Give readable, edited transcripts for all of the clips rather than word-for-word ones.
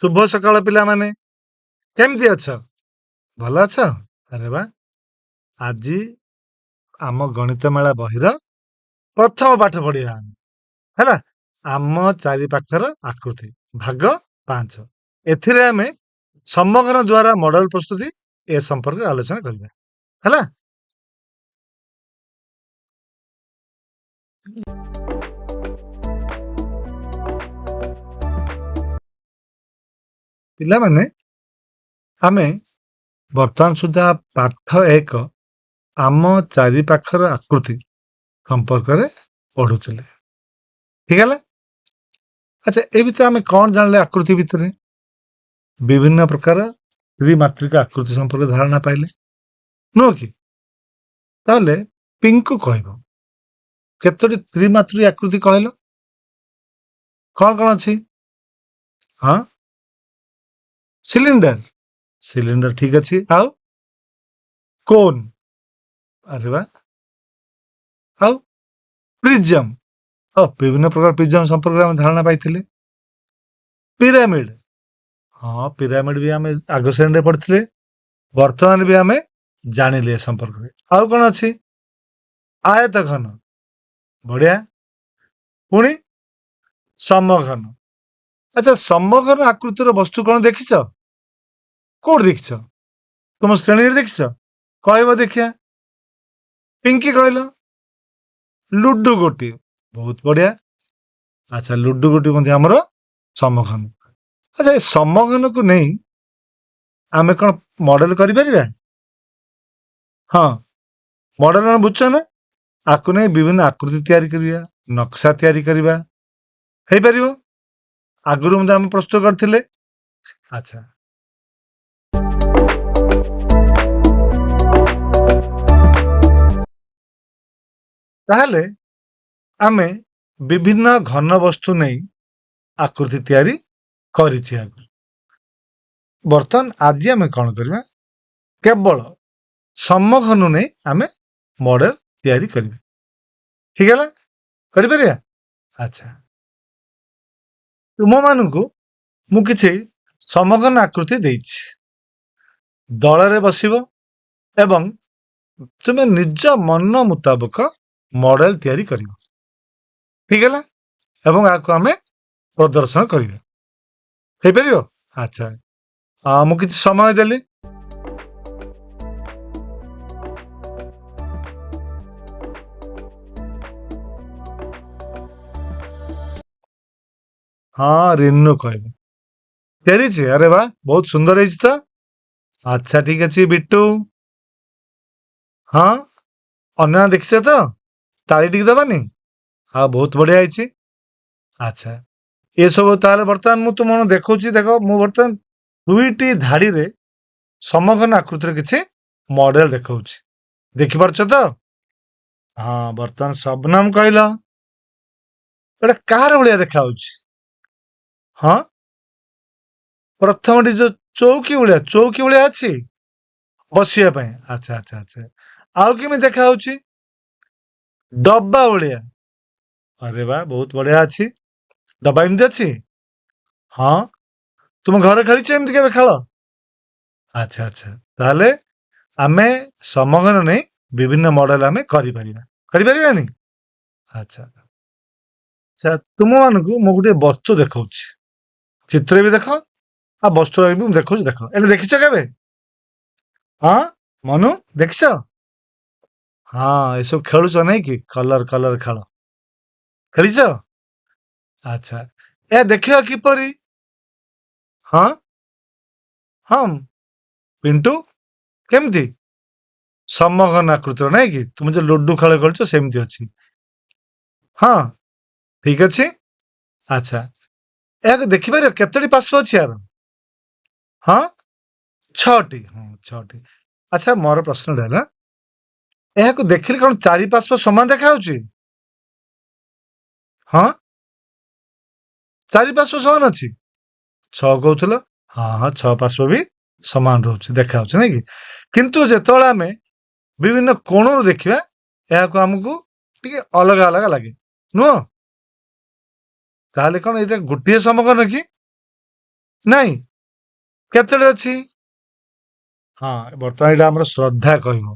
ଶୁଭ ସକାଳ ପିଲାମାନେ। କେମିତି ଅଛ? ଭଲ ଅଛ? ଆରେ ବା। ଆଜି ଆମ ଗଣିତ ମେଳା ବହିର ପ୍ରଥମ ପାଠ ପଢିବା ଆମେ। ହେଲା? ଆମ ଚାରିପାଖର ଆକୃତି। ଭାଗ 5। ଏଥିରେ ଆମେ ସମଗ୍ର ଦ୍ୱାରା ମଡେଲ ପ୍ରସ୍ତୁତି ଏ ସମ୍ପର୍କରେ ଆଲୋଚନା କରିବା। ହେଲା? ପିଲାମାନେ, ଆମେ ବର୍ତ୍ତମାନ ସୁଦ୍ଧା ପାଠ 1 ଆମ ଚାରିପାଖର ଆକୃତି ସମ୍ପର୍କରେ ପଢୁଥିଲେ। ଠିକ ହେଲା? ଆଚ୍ଛା, ଏ ଭିତରେ ଆମେ କଣ ଜାଣିଲେ ଆକୃତି ଭିତରେ? ବିଭିନ୍ନ ପ୍ରକାର ତ୍ରିମାତ୍ରିକ ଆକୃତି ସମ୍ପର୍କରେ ଧାରଣା ପାଇଲେ, ନୁହଁ କି? ତାହେଲେ ପିଙ୍କୁ କହିବ, କେତୋଟି ତ୍ରିମାତ୍ରିକ ଆକୃତି କହିଲ? କଣ କଣ ଅଛି? ହଁ, ସିଲିଣ୍ଡର। ସିଲିଣ୍ଡର ଠିକ ଅଛି। ଆଉ କୋନ୍। ଆରେ ବା। ଆଉ ପ୍ରିଜମ। ବିଭିନ୍ନ ପ୍ରକାର ପ୍ରିଜମ ସମ୍ପର୍କରେ ଆମେ ଧାରଣା ପାଇଥିଲେ। ପିରାମିଡ। ହଁ, ପିରାମିଡ ବି ଆମେ ଆଗ ଶ୍ରେଣୀରେ ପଢିଥିଲେ। ବର୍ତ୍ତମାନ ବି ଆମେ ଜାଣିଲେ ଏ ସମ୍ପର୍କରେ। ଆଉ କଣ ଅଛି? ଆୟତଘନ। ବଢିଆ। ପୁଣି ସମଘନ। ଆଚ୍ଛା, ସମଘନ ଆକୃତିର ବସ୍ତୁ କଣ ଦେଖିଛ? କୋଉଠି ଦେଖିଛ? ତୁମ ଶ୍ରେଣୀରେ ଦେଖିଛ? କହିବ ଦେଖିଆ। ପିଙ୍କି କହିଲ? ଲୁଡୁ ଗୋଟି। ବହୁତ ବଢିଆ। ଆଚ୍ଛା, ଲୁଡୁ ଗୋଟି ମଧ୍ୟ ଆମର ସମଘନ। ଆଚ୍ଛା, ଏ ସମଘନକୁ ନେଇ ଆମେ କଣ ମଡେଲ କରିପାରିବା? ହଁ, ମଡେଲ ବୁଝୁଛ ନା? ଆକୁ ନେଇ ବିଭିନ୍ନ ଆକୃତି ତିଆରି କରିବା, ନକ୍ସା ତିଆରି କରିବା। ହେଇପାରିବ? ଆଗରୁ ମଧ୍ୟ ଆମେ ପ୍ରସ୍ତୁତ କରିଥିଲେ। ଆଚ୍ଛା, ତାହେଲେ ଆମେ ବିଭିନ୍ନ ଘନ ବସ୍ତୁ ନେଇ ଆକୃତି ତିଆରି କରିଛି ଆଗରୁ। ବର୍ତ୍ତମାନ ଆଜି ଆମେ କଣ କରିବା? କେବଳ ସମଘନ ନେଇ ଆମେ ମଡେଲ ତିଆରି କରିବା। ଠିକ ହେଲା? କରିପାରିବା? ଆଚ୍ଛା, ତୁମମାନଙ୍କୁ ମୁଁ କିଛି ସମଘନ ଆକୃତି ଦେଇଛି। ଦଳରେ ବସିବ ଏବଂ ତୁମେ ନିଜ ମନ ମୁତାବକ ମଡେଲ ତିଆରି କରିବ। ଠିକ ହେଲା? ଏବଂ ଆକୁ ଆମେ ପ୍ରଦର୍ଶନ କରିବା। ହେଇପାରିବ? ଆଚ୍ଛା, ମୁଁ କିଛି ସମୟ ଦେଲି। ହଁ, ରିନୁ କହିବ। ତିଆରିଛି? ଆରେ ବା, ବହୁତ ସୁନ୍ଦର ହେଇଛି ତ। ଆଚ୍ଛା, ଠିକ ଅଛି। ବିଟୁ? ହଁ, ଅନ୍ୟ ଦେଖିଛ ତ? ତାଳି ଟିକେ ଦବାନି? ହଁ, ବହୁତ ବଢିଆ ହେଇଛି। ଆଚ୍ଛା, ଏସବୁ ତାହେଲେ ବର୍ତ୍ତମାନ ମୁଁ ତୁମକୁ ଦେଖଉଛି। ଦେଖ, ମୁଁ ବର୍ତ୍ତମାନ 2ଟି ଧାଡିରେ ସମଘନ ଆକୃତିର କିଛି ମଡେଲ ଦେଖଉଛି। ଦେଖିପାରୁଛ ତ? ହଁ, ବର୍ତ୍ତମାନ ଶବନମ କହିଲ। ଏଟା କାହାର ଭଳିଆ ଦେଖାଯାଉଛି? ହଁ, ପ୍ରଥମଟି ଯୋଉ ଚୌକି ଭଳିଆ ଅଛି ବସିବା ପାଇଁ। ଆଚ୍ଛା ଆଚ୍ଛା ଆଚ୍ଛା, ଆଉ କେମିତି ଦେଖା ହଉଛି? ଡବା ଭଳିଆ। ଆରେ ବା, ବହୁତ ବଢିଆ ଅଛି। ଡବା ଏମିତି ଅଛି? ହଁ, ତୁମ ଘରେ ଖେଳିଛ ଏମିତି କେବେ ଖେଳ? ଆଚ୍ଛା ଆଚ୍ଛା, ତାହେଲେ ଆମେ ସମଘନ ନେଇ ବିଭିନ୍ନ ମଡେଲ ଆମେ କରିପାରିବା। କରିପାରିବାନି? ଆଚ୍ଛା ଆଚ୍ଛା, ତୁମମାନଙ୍କୁ ମୁଁ ଗୋଟେ ବସ୍ତୁ ଦେଖଉଛି। ଚିତ୍ର ବି ଦେଖ, ଆଉ ବସ୍ତୁ ବି ମୁଁ ଦେଖଉଛି। ଦେଖ, ଏଟା ଦେଖିଛ କେବେ? ହଁ, ମନୁ ଦେଖିଛ? ହଁ, ଏସବୁ ଖେଳୁଛ ନାଇଁ କି? କଲର କଲର ଖେଳ ଖେଳିଛ? ଆଚ୍ଛା, ଏହା ଦେଖିବା କିପରି? ହଁ ହଁ, ପିଣ୍ଟୁ କେମିତି? ସମଘନ ଆକୃତିର ନାଇଁ କି? ତୁମେ ଯୋଉ ଲୁଡୁ ଖେଳ ଖେଳୁଛ ସେମିତି ଅଛି। ହଁ, ଠିକ ଅଛି। ଆଚ୍ଛା, ଏହାକୁ ଦେଖିପାରିବ କେତୋଟି ପାର୍ଶ୍ୱ ଅଛି ଏହାର? ହଁ, 6ଟି। ହଁ, 6ଟି। ଆଚ୍ଛା, ମୋର ପ୍ରଶ୍ନଟା ହେଲା, ଏହାକୁ ଦେଖିଲେ କଣ ଚାରିପାର୍ଶ୍ୱ ସମାନ ଦେଖାଯାଉଛି? ହଁ, ଚାରିପାର୍ଶ୍ୱ ସମାନ ଅଛି। 6 କହୁଥିଲ। ହଁ ହଁ, 6 ପାର୍ଶ୍ୱ ବି ସମାନ ରହୁଛି, ଦେଖାଯାଉଛି ନାଇଁ କି? କିନ୍ତୁ ଯେତେବେଳେ ଆମେ ବିଭିନ୍ନ କୋଣରୁ ଦେଖିବା, ଏହାକୁ ଆମକୁ ଟିକେ ଅଲଗା ଅଲଗା ଲାଗେ, ନୁହଁ? ତାହେଲେ କଣ ଏଇଟା ଗୋଟିଏ ସମଘନ କି? ନାଇଁ କେତୋଟି ଅଛି? ହଁ ବର୍ତ୍ତମାନ ଏଇଟା ଆମର ଶ୍ରଦ୍ଧା କହିବ।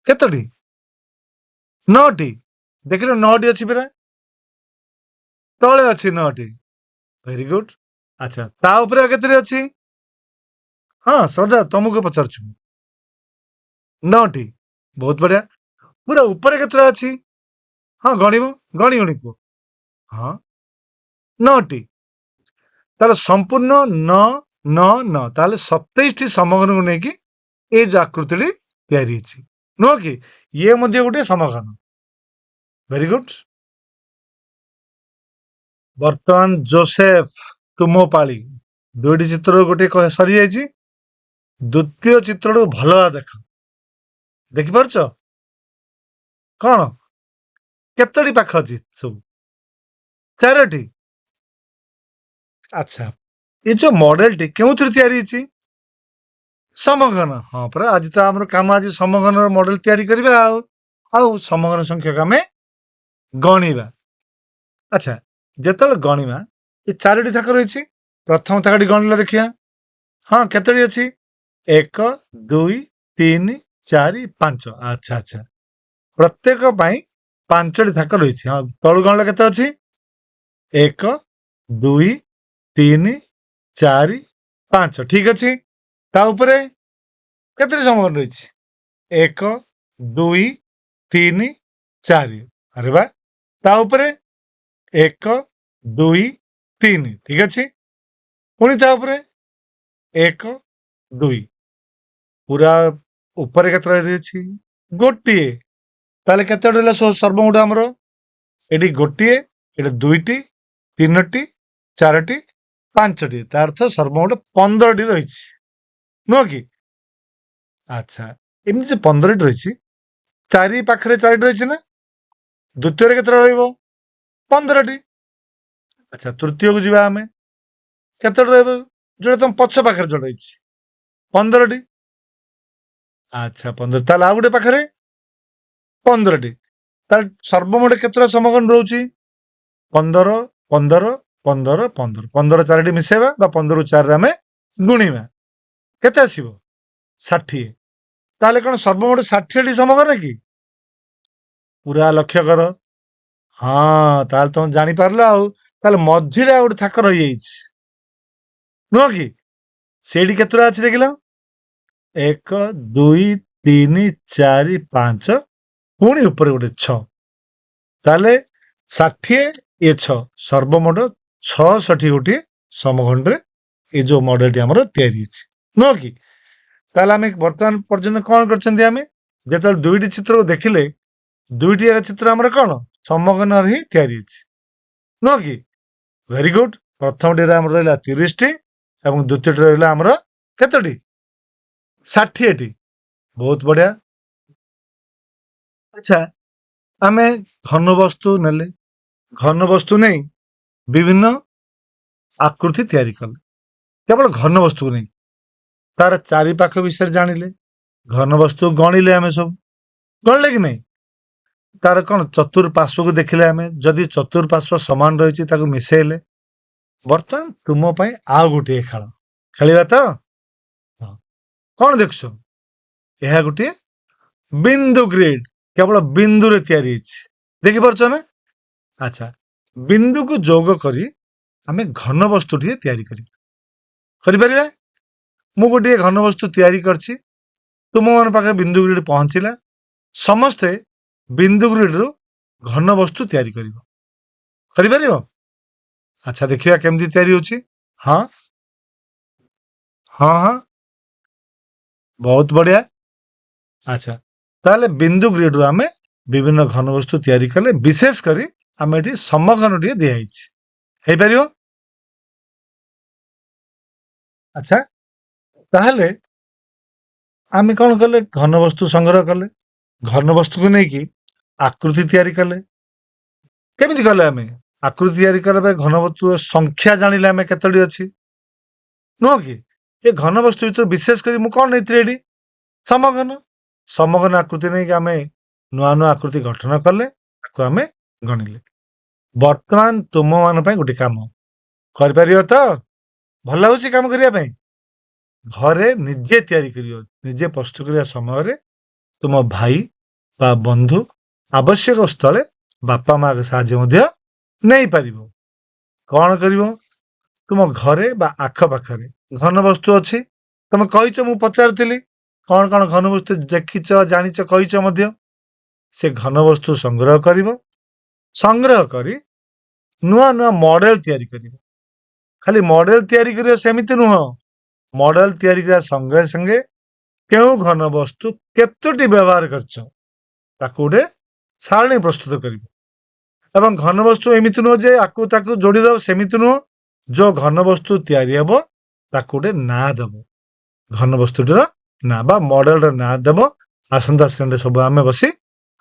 କେତୋଟି? 9ଟି। ଦେଖିଲ 9ଟି ଅଛି ପରା। ତଳେ ଅଛି 9ଟି। Very good. ଆଚ୍ଛା ତା ଉପରେ ଆଉ କେତୋଟି ଅଛି? ହଁ ଶ୍ରଦ୍ଧା ତମକୁ ପଚାରୁଛି ମୁଁ। 9ଟି। ବହୁତ ବଢିଆ। ପୁରା ଉପରେ କେତେଟା ଅଛି? ହଁ ଗଣିବ। ଗଣି ଗଣି କୁହ। ହଁ 9ଟି। ତାହେଲେ ସମ୍ପୂର୍ଣ୍ଣ 9 9 9 ତାହେଲେ 27ଟି ସମଘନକୁ ନେଇକି ଏଇ ଯୋଉ ଆକୃତିଟି ତିଆରି ହେଇଛି। ନୁହଁ କି? ଇଏ ମଧ୍ୟ ଗୋଟେ ସମଘନ। Very good. ବର୍ତ୍ତମାନ ଜୋସେଫ ତୁମ ପାଳି। ଦୁଇଟି ଚିତ୍ରରୁ ଗୋଟିଏ ସରିଯାଇଛି। ଦ୍ଵିତୀୟ ଚିତ୍ରଟିକୁ ଭଲ ଭାବେ ଦେଖ। ଦେଖିପାରୁଛ? କଣ? କେତୋଟି ପାଖ ଅଛି ସବୁ? 4ଟି। ଆଚ୍ଛା। ଏ ଯୋଉ ମଡେଲଟି କେଉଁଥିରୁ ତିଆରି ହେଇଛି? ସମଘନ। ହଁ ପରା ଆଜି ତ ଆମର କାମ ଆଜି ସମଘନର ମଡେଲ ତିଆରି କରିବା ଆଉ। ଆଉ ସମଘନ ସଂଖ୍ୟାକୁ ଆମେ ଗଣିବା। ଆଚ୍ଛା ଯେତେବେଳେ ଗଣିବା ଏ 4ଟି ଥାକ ରହିଛି। ପ୍ରଥମ ଥାକଟି ଗଣିଲେ ଦେଖିବା। ହଁ କେତୋଟି ଅଛି? 1 2 3 4 5 ଆଚ୍ଛା ଆଚ୍ଛା। ପ୍ରତ୍ୟେକ ପାଇଁ 5ଟି ଥାକ ରହିଛି। ହଁ ତଳୁ ଗଣିଲେ କେତେ ଅଛି? 1 2 3 4 5 ଠିକ ଅଛି। ତା ଉପରେ କେତୋଟି ସମଘନ ରହିଛି? 1 2 3 4 ଆରେ ବା। ତା ଉପରେ 1 2 3 ଠିକ ଅଛି। ପୁଣି ତା ଉପରେ 1 2 ପୁରା ଉପରେ କେତେ ରହିଛି? ଗୋଟିଏ। ତାହେଲେ କେତେ ରହିଲା ସର୍ବମୋଟ ଆମର? ଏଠି ଗୋଟିଏ, ଏଠି 2ଟି, 3ଟି, 4ଟି, 5ଟି। ତା ଅର୍ଥ ସର୍ବମୋଟ 15ଟି ରହିଛି। ନୁହଁ କି? ଆଚ୍ଛା ଏମିତି ଯୋଉ 15ଟି ରହିଛି, ଚାରି ପାଖରେ 4ଟି ରହିଛି ନା? ଦ୍ୱିତୀୟରେ କେତେ ରହିବ? 15ଟି। ଆଚ୍ଛା ତୃତୀୟକୁ ଯିବା ଆମେ। କେତେଟା ରହିବ? ଯୋଉଟା ତମ ପଛ ପାଖରେ ଯୋଉଟା ରହିଛି 15ଟି। ଆଚ୍ଛା 15। ତାହେଲେ ଆଉ ଗୋଟେ ପାଖରେ 15ଟି। ତାହେଲେ ସର୍ବମୋଟ କେତେଟା ସମଘନ ରହୁଛି? 15 15 15 15 15 4ଟି ମିଶେଇବା ବା 15କୁ 4ରେ ଆମେ ଗୁଣିବା। କେତେ ଆସିବ? 60। ତାହେଲେ କଣ ସର୍ବମୋଟ 60ଟି ସମଘନ କି? ପୁରା ଲକ୍ଷ୍ୟ କର। ହଁ ତାହେଲେ ତମେ ଜାଣିପାରିଲ ଆଉ। ତାହେଲେ ମଝିରେ ଆଉ ଗୋଟେ ଥାକ ରହିଯାଇଛି। ନୁହଁ କି? ସେଇଠି କେତେଟା ଅଛି ଦେଖିଲ? 1 2 3 4 5 ପୁଣି ଉପରେ ଗୋଟେ 6। ତାହେଲେ 60 ଇଏ 6 ସର୍ବମୋଟ 66 ଗୋଟିଏ ସମଘନରେ ଏଇ ଯୋଉ ମଡେଲଟି ଆମର ତିଆରି ହେଇଛି। ନୁହଁ କି? ତାହେଲେ ଆମେ ବର୍ତ୍ତମାନ ପର୍ଯ୍ୟନ୍ତ କଣ କରିଛନ୍ତି ଆମେ? ଯେତେବେଳେ ଦୁଇଟି ଚିତ୍ରକୁ ଦେଖିଲେ ଦୁଇଟି ଯାକ ଚିତ୍ର ଆମର କଣ? ସମଘନରେ ହିଁ ତିଆରି ହେଇଛି। ନୁହଁ କି? Very good. ପ୍ରଥମଟିରେ ଆମର ରହିଲା 30ଟି ଏବଂ ଦ୍ୱିତୀୟଟି ରହିଲା ଆମର କେତୋଟି? 60ଟି। ବହୁତ ବଢିଆ। ଆଚ୍ଛା ଆମେ ଘନ ବସ୍ତୁ ନେଲେ, ଘନ ବସ୍ତୁ ନେଇ ବିଭିନ୍ନ ଆକୃତି ତିଆରି କଲେ। କେବଳ ଘନ ବସ୍ତୁକୁ ନେଇ। ତାର ଚାରି ପାଖ ବିଷୟରେ ଜାଣିଲେ। ଘନ ବସ୍ତୁ ଗଣିଲେ ଆମେ ସବୁ। ଗଣିଲେ କି ନାଇଁ? ତାର କଣ ଚତୁଃପାର୍ଶ୍ୱକୁ ଦେଖିଲେ ଆମେ। ଯଦି ଚତୁଃପାର୍ଶ୍ୱ ସମାନ ରହିଛି ତାକୁ ମିଶେଇଲେ। ବର୍ତ୍ତମାନ ତୁମ ପାଇଁ ଆଉ ଗୋଟିଏ ଖେଳ। ଖେଳିବା ତ? ହଁ। କଣ ଦେଖୁଛ? ଏହା ଗୋଟିଏ ବିନ୍ଦୁ ଗ୍ରିଡ। କେବଳ ବିନ୍ଦୁରେ ତିଆରି ହେଇଛି। ଦେଖିପାରୁଛ ନା? ଆଚ୍ଛା। ବିନ୍ଦୁକୁ ଯୋଗ କରି ଆମେ ଘନ ବସ୍ତୁଟିଏ ତିଆରି କରିବା। କରିପାରିବା? ମୁଁ ଗୋଟିଏ ଘନ ବସ୍ତୁ ତିଆରି କରିଛି। ତୁମମାନଙ୍କ ପାଖରେ ବିନ୍ଦୁ ଗ୍ରିଡ ପହଞ୍ଚିଲା। ସମସ୍ତେ ବିନ୍ଦୁ ଗ୍ରିଡରୁ ଘନ ବସ୍ତୁ ତିଆରି କରିବ। କରିପାରିବ? ଆଚ୍ଛା ଦେଖିବା କେମିତି ତିଆରି ହଉଛି। ହଁ ହଁ ହଁ ବହୁତ ବଢିଆ। ଆଚ୍ଛା ତାହେଲେ ବିନ୍ଦୁ ଗ୍ରିଡରୁ ଆମେ ବିଭିନ୍ନ ଘନ ବସ୍ତୁ ତିଆରି କଲେ। ବିଶେଷ କରି ଆମେ ଏଠି ସମଘନଟିଏ ଦିଆହେଇଛି। ହେଇପାରିବ? ଆଚ୍ଛା ତାହେଲେ ଆମେ କଣ କଲେ? ଘନ ବସ୍ତୁ ସଂଗ୍ରହ କଲେ। ଘନ ବସ୍ତୁକୁ ନେଇକି ଆକୃତି ତିଆରି କଲେ। କେମିତି କଲେ ଆମେ? ଆକୃତି ତିଆରି କଲେ ପରେ ଘନ ବସ୍ତୁର ସଂଖ୍ୟା ଜାଣିଲେ ଆମେ କେତୋଟି ଅଛି। ନୁହଁ କି? ଏ ଘନ ବସ୍ତୁ ଭିତରୁ ବିଶେଷ କରି ମୁଁ କଣ ନେଇଥିଲି ଏଠି? ସମଘନ। ସମଘନ ଆକୃତି ନେଇକି ଆମେ ନୂଆ ନୂଆ ଆକୃତି ଗଠନ କଲେ। ତାକୁ ଆମେ ଗଣିଲେ। ବର୍ତ୍ତମାନ ତୁମ ମାନଙ୍କ ପାଇଁ ଗୋଟେ କାମ। କରିପାରିବ ତ? ଭଲ ଲାଗୁଛି କାମ କରିବା ପାଇଁ? ଘରେ ନିଜେ ତିଆରି କରିବ, ନିଜେ ପ୍ରସ୍ତୁତ କରିବା ସମୟରେ ତୁମ ଭାଇ ବା ବନ୍ଧୁ ଆବଶ୍ୟକ ସ୍ଥଳେ ବାପା ମାଙ୍କ ସାହାଯ୍ୟ ମଧ୍ୟ ନେଇପାରିବ। କଣ କରିବ? ତୁମ ଘରେ ବା ଆଖପାଖରେ ଘନ ବସ୍ତୁ ଅଛି। ତମେ କହିଛ, ମୁଁ ପଚାରିଥିଲି କଣ କଣ ଘନ ବସ୍ତୁ ଦେଖିଛ, ଜାଣିଛ, କହିଛ ମଧ୍ୟ। ସେ ଘନ ବସ୍ତୁ ସଂଗ୍ରହ କରିବ। ସଂଗ୍ରହ କରି ନୂଆ ନୂଆ ମଡେଲ ତିଆରି କରିବ। ଖାଲି ମଡେଲ ତିଆରି କରିବ ସେମିତି ନୁହଁ। ମଡେଲ ତିଆରି କରିବା ସଙ୍ଗେ ସଙ୍ଗେ କେଉଁ ଘନ ବସ୍ତୁ କେତୋଟି ବ୍ୟବହାର କରିଛ ତାକୁ ଗୋଟେ ସାରଣୀ ପ୍ରସ୍ତୁତ କରିବ। ଏବଂ ଘନ ବସ୍ତୁ ଏମିତି ନୁହଁ ଯେ ଆକୁ ତାକୁ ଯୋଡିଦବ, ସେମିତି ନୁହଁ। ଯୋଉ ଘନ ବସ୍ତୁ ତିଆରି ହବ ତାକୁ ଗୋଟେ ନାଁ ଦବ। ଘନ ବସ୍ତୁଟିର ନାଁ ବା ମଡେଲର ନାଁ ଦେବ। ଆସନ୍ତା ଶ୍ରେଣୀରେ ସବୁ ଆମେ ବସି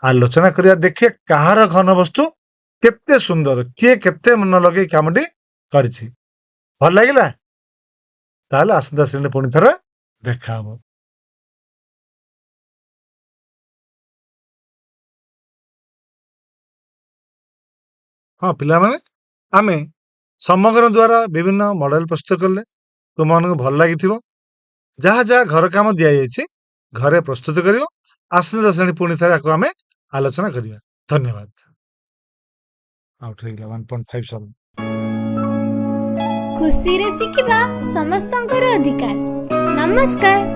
ଆଲୋଚନା କରିବା, ଦେଖିବା କାହାର ଘନ ବସ୍ତୁ କେତେ ସୁନ୍ଦର, କିଏ କେତେ ମନ ଲଗେଇ କାମଟି କରିଛି। ଭଲ ଲାଗିଲା? ତାହେଲେ ଆସନ୍ତା ଶ୍ରେଣୀରେ ପୁଣି ଥରେ ଦେଖା ହବ। ହଁ ପିଲାମାନେ, ଆମେ ସମଗ୍ର ଦ୍ୱାରା ବିଭିନ୍ନ ମଡେଲ ପ୍ରସ୍ତୁତ କଲେ ତୁମମାନଙ୍କୁ ଭଲ ଲାଗିଥିବ। ଯାହା ଯାହା ଘର କାମ ଦିଆଯାଇଛି ଘରେ ପ୍ରସ୍ତୁତ କରିବ। ଆସନ୍ତା ଶ୍ରେଣୀ ପୁଣି ଥରେ ଆକୁ ଆମେ ଆଲୋଚନା କରିବା। ଧନ୍ୟବାଦ। ଆଉଟ୍ ହେଇଗଲା 1.57। ଖୁସିରେ ଶିଖିବା ସମସ୍ତଙ୍କର ଅଧିକାର। ନମସ୍କାର।